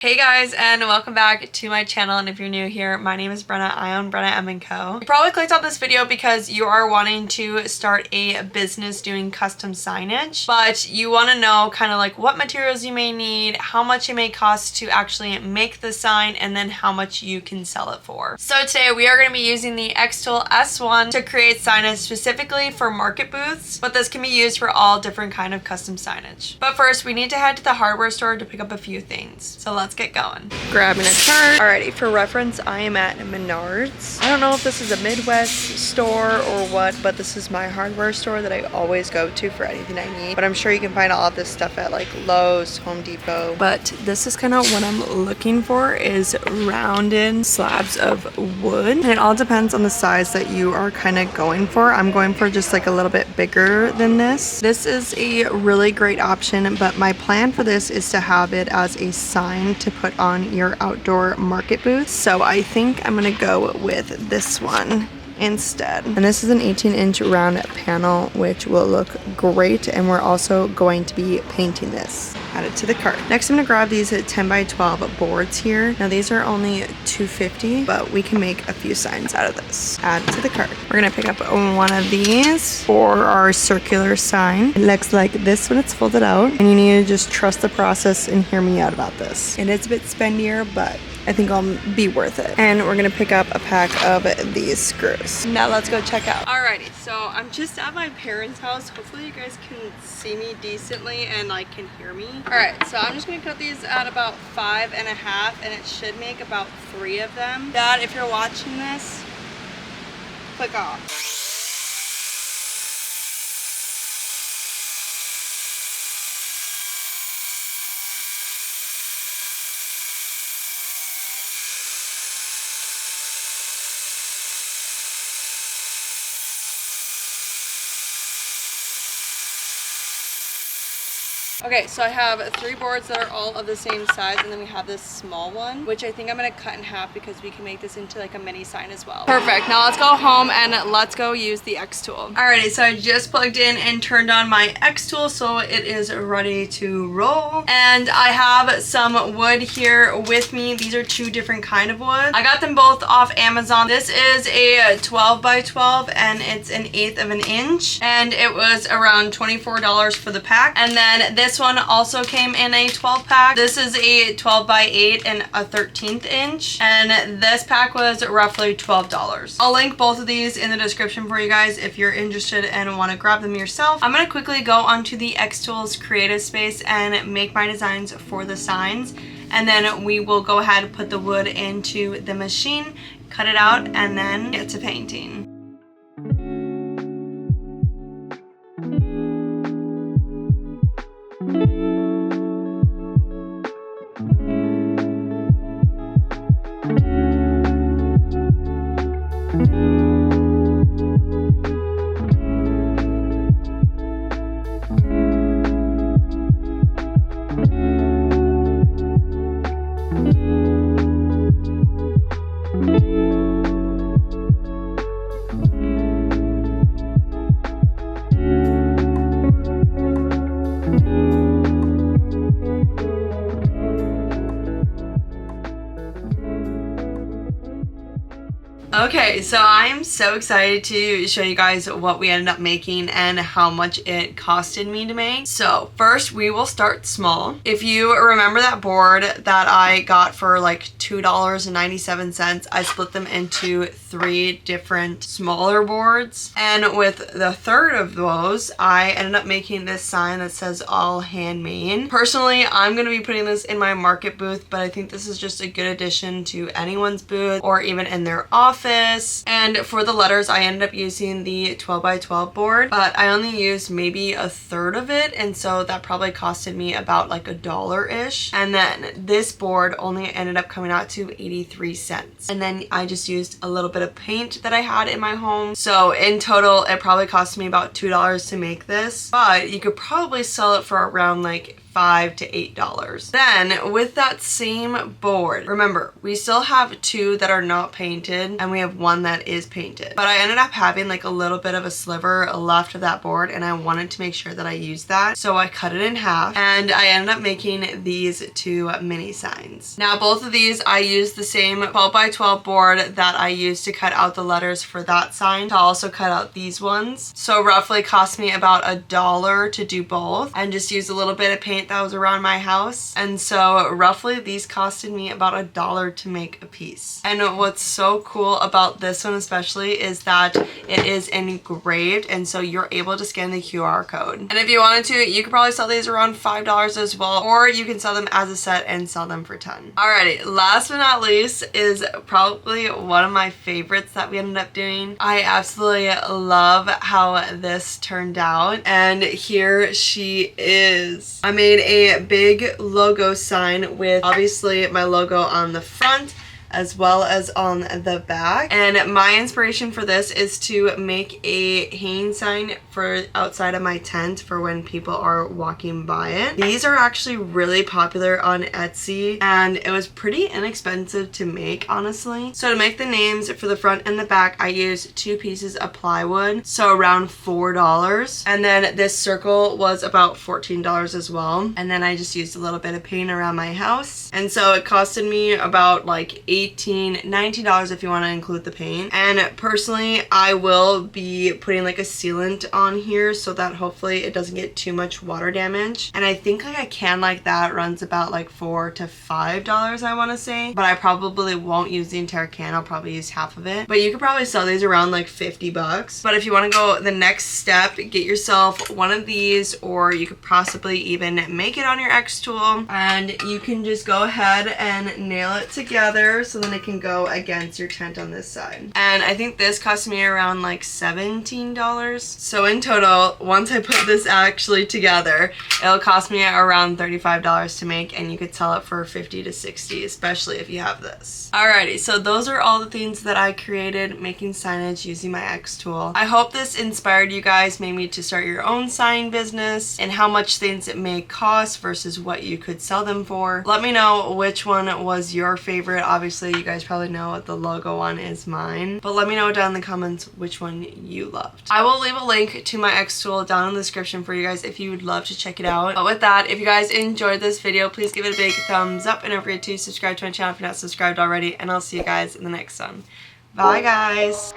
Hey guys, and welcome back to my channel. And if you're new here, my name is Brenna. I own Brenna M Co. You probably clicked on this video because you are wanting to start a business doing custom signage, but you want to know kind of like what materials you may need, how much it may cost to actually make the sign, and then how much you can sell it for. So today we are going to be using the xTool S1 to create signage specifically for market booths, but this can be used for all different kind of custom signage. But first, we need to head to the hardware store to pick up a few things. So let's get going. Grabbing a chart. Alrighty, for reference, I am at Menards. I don't know if this is a Midwest store or what, but this is my hardware store that I always go to for anything I need. But I'm sure you can find all of this stuff at like Lowe's, Home Depot. But this is kind of what I'm looking for, is rounded slabs of wood. And it all depends on the size that you are kind of going for. I'm going for just like a little bit bigger than this. This is a really great option, but my plan for this is to have it as a sign to put on your outdoor market booth. So I think I'm gonna go with this one instead. And this is an 18-inch round panel, which will look great. And we're also going to be painting this. Add it to the cart. Next, I'm gonna grab these 10 by 12 boards here. Now these are only $2.50, but we can make a few signs out of this. Add it to the cart. We're gonna pick up one of these for our circular sign. It looks like this when it's folded out, and you need to just trust the process and hear me out about this. It is a bit spendier, but I think I'll be worth it. And we're gonna pick up a pack of these screws. Now let's go check out. Alrighty, so I'm just at my parents' house. Hopefully you guys can see me decently and like can hear me. Alright, so I'm just gonna cut these at about 5.5, and it should make about 3 of them. Dad, if you're watching this, click off. Okay, so I have 3 boards that are all of the same size, and then we have this small one, which I think I'm gonna cut in half because we can make this into like a mini sign as well. Perfect, now let's go home and let's go use the xTool. Alrighty, so I just plugged in and turned on my xTool, so it is ready to roll. And I have some wood here with me. These are 2 different kind of wood. I got them both off Amazon. This is a 12 by 12, and it's 1/8 of an inch, and it was around $24 for the pack. And then this one also came in a 12 pack. This is a 12 by 8 and a 13th inch, and this pack was roughly $12. I'll link both of these in the description for you guys if you're interested and want to grab them yourself. I'm going to quickly go onto the xTool's creative space and make my designs for the signs, and then we will go ahead and put the wood into the machine, cut it out, and then get to painting. Okay, so I'm so excited to show you guys what we ended up making and how much it costed me to make. So first, we will start small. If you remember that board that I got for like $2.97, I split them into 3 different smaller boards. And with the third of those, I ended up making this sign that says all handmade. Personally, I'm going to be putting this in my market booth, but I think this is just a good addition to anyone's booth or even in their office. And for the letters, I ended up using the 12 by 12 board, but I only used maybe 1/3 of it, and so that probably costed me about like $1-ish. And then this board only ended up coming out to 83 cents. And then I just used a little bit of paint that I had in my home. So in total, it probably cost me about $2 to make this, but you could probably sell it for around like $5 to $8. Then with that same board, remember, we still have 2 that are not painted and we have 1 that is painted. But I ended up having like a little bit of a sliver left of that board and I wanted to make sure that I used that. So I cut it in half and I ended up making these 2 mini signs. Now both of these, I used the same 12 by 12 board that I used to cut out the letters for that sign to also cut out these ones. So roughly cost me about $1 to do both and just use a little bit of paint that was around my house. And so roughly these costed me about $1 to make a piece. And what's so cool about this one especially is that it is engraved and so you're able to scan the QR code. And if you wanted to, you could probably sell these around $5 as well, or you can sell them as a set and sell them for $10. Alrighty, last but not least is probably one of my favorites that we ended up doing. I absolutely love how this turned out, and here she is. I made a big logo sign with obviously my logo on the front as well as on the back. And my inspiration for this is to make a hanging sign for outside of my tent for when people are walking by it. These are actually really popular on Etsy and it was pretty inexpensive to make, honestly. So to make the names for the front and the back, I used 2 pieces of plywood, so around $4. And then this circle was about $14 as well. And then I just used a little bit of paint around my house. And so it costed me about like $19 if you want to include the paint. And personally, I will be putting like a sealant on here so that hopefully it doesn't get too much water damage. And I think like a can like that runs about like $4 to $5, I want to say, but I probably won't use the entire can. I'll probably use half of it, but you could probably sell these around like $50. But if you want to go the next step, get yourself one of these, or you could possibly even make it on your xTool and you can just go ahead and nail it together so then it can go against your tent on this side. And I think this cost me around like $17. So in total, once I put this actually together, it'll cost me around $35 to make, and you could sell it for $50 to $60, especially if you have this. Alrighty, so those are all the things that I created making signage using my xTool. I hope this inspired you guys maybe to start your own sign business and how much things it may cost versus what you could sell them for. Let me know which one was your favorite. Obviously, you guys probably know what the logo one is mine, but let me know down in the comments which one you loved. I will leave a link to my xTool down in the description for you guys if you would love to check it out. But with that, if you guys enjoyed this video, please give it a big thumbs up and don't forget to subscribe to my channel if you're not subscribed already, and I'll see you guys in the next one. Bye guys!